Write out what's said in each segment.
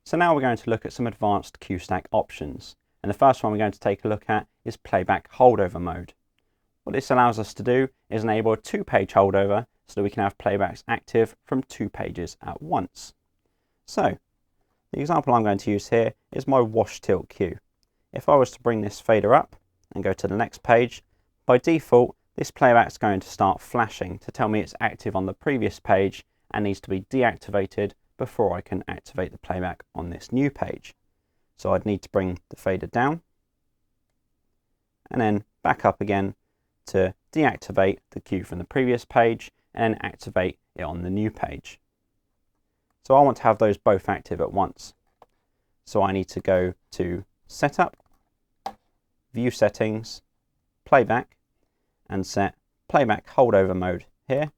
So now we're going to look at some advanced Q stack options. And the first one we're going to take a look at is Playback Holdover mode. What this allows us to do is enable a 2-page holdover so that we can have playbacks active from 2 pages at once. So the example I'm going to use here is my wash tilt cue. If I was to bring this fader up and go to the next page, by default this playback's going to start flashing to tell me it's active on the previous page and needs to be deactivated before I can activate the playback on this new page. So I'd need to bring the fader down and then back up again to deactivate the cue from the previous page and activate it on the new page. So I want to have those both active at once. So I need to go to Setup, View Settings, Playback, and set Playback Holdover mode here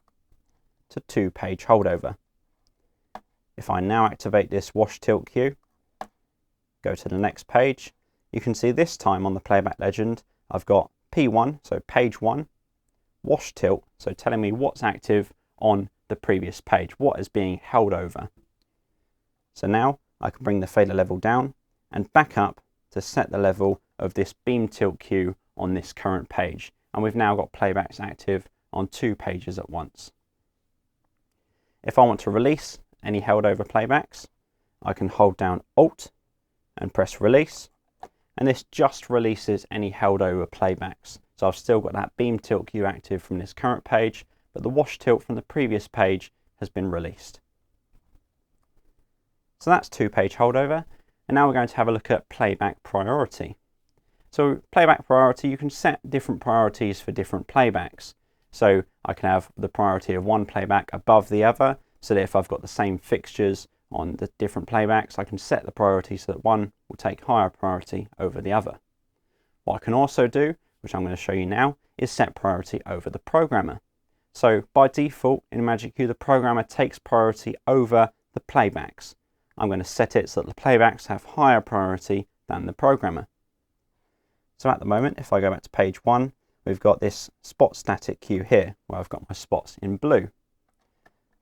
to 2-page holdover. If I now activate this wash tilt cue, go to the next page, you can see this time on the playback legend I've got P1, so page 1, wash tilt, so telling me what's active on the previous page, what is being held over. So now I can bring the fader level down and back up to set the level of this beam tilt cue on this current page. And we've now got playbacks active on 2 pages at once. If I want to release any held over playbacks, I can hold down Alt and press release, and this just releases any held over playbacks. So I've still got that beam tilt cue active from this current page, but the wash tilt from the previous page has been released. So that's 2-page holdover, and now we're going to have a look at Playback Priority. So Playback Priority, you can set different priorities for different playbacks. So I can have the priority of one playback above the other, so that if I've got the same fixtures on the different playbacks, I can set the priority so that one will take higher priority over the other. What I can also do, which I'm going to show you now, is set priority over the programmer. So by default in MagicQ, the programmer takes priority over the playbacks. I'm going to set it so that the playbacks have higher priority than the programmer. So at the moment, if I go back to page 1, we've got this spot static cue here, where I've got my spots in blue.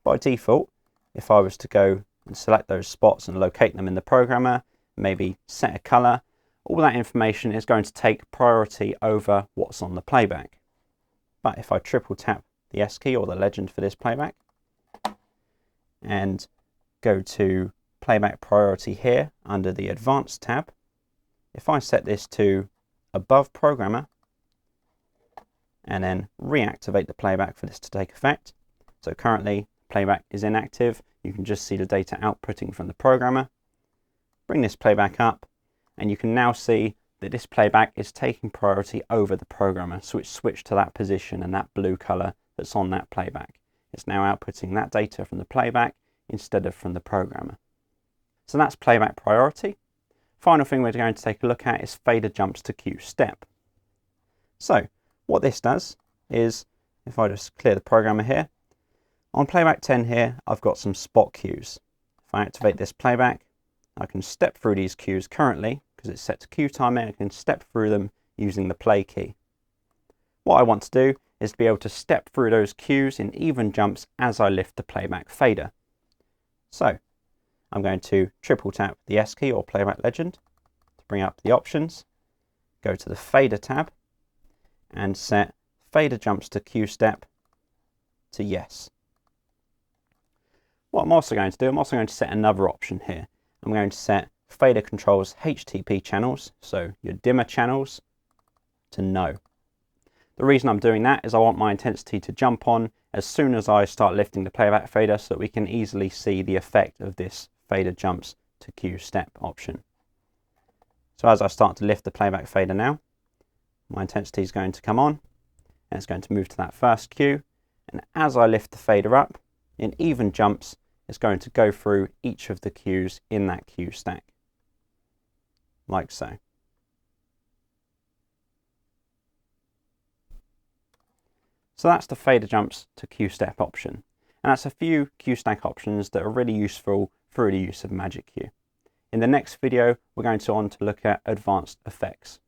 By default, if I was to go and select those spots and locate them in the programmer, maybe set a color, all that information is going to take priority over what's on the playback. But if I triple tap the S key or the legend for this playback and go to Playback Priority here under the Advanced tab, if I set this to above programmer and then reactivate the playback for this to take effect, so currently playback is inactive, you can just see the data outputting from the programmer. Bring this playback up and you can now see that this playback is taking priority over the programmer, so it's switched to that position and that blue color that's on that playback. It's now outputting that data from the playback instead of from the programmer. So that's Playback Priority. Final thing we're going to take a look at is fader jumps to cue step. So what this does is, if I just clear the programmer here, on playback 10 here I've got some spot cues. If I activate this playback, I can step through these cues currently, because it's set to cue timer, I can step through them using the play key. What I want to do is to be able to step through those cues in even jumps as I lift the playback fader. So I'm going to triple tap the S key or playback legend to bring up the options, go to the fader tab and set fader jumps to cue step to yes. What I'm also going to do, I'm also going to set another option here. I'm going to set fader controls HTP channels, so your dimmer channels, to no. The reason I'm doing that is I want my intensity to jump on as soon as I start lifting the playback fader, so that we can easily see the effect of this fader jumps to cue step option. So as I start to lift the playback fader now, my intensity is going to come on and it's going to move to that first cue, and as I lift the fader up in even jumps, it's going to go through each of the cues in that cue stack, like so. So that's the fader jumps to cue step option, and that's a few cue stack options that are really useful through the use of MagicQ. In the next video, we're going on to look at advanced effects.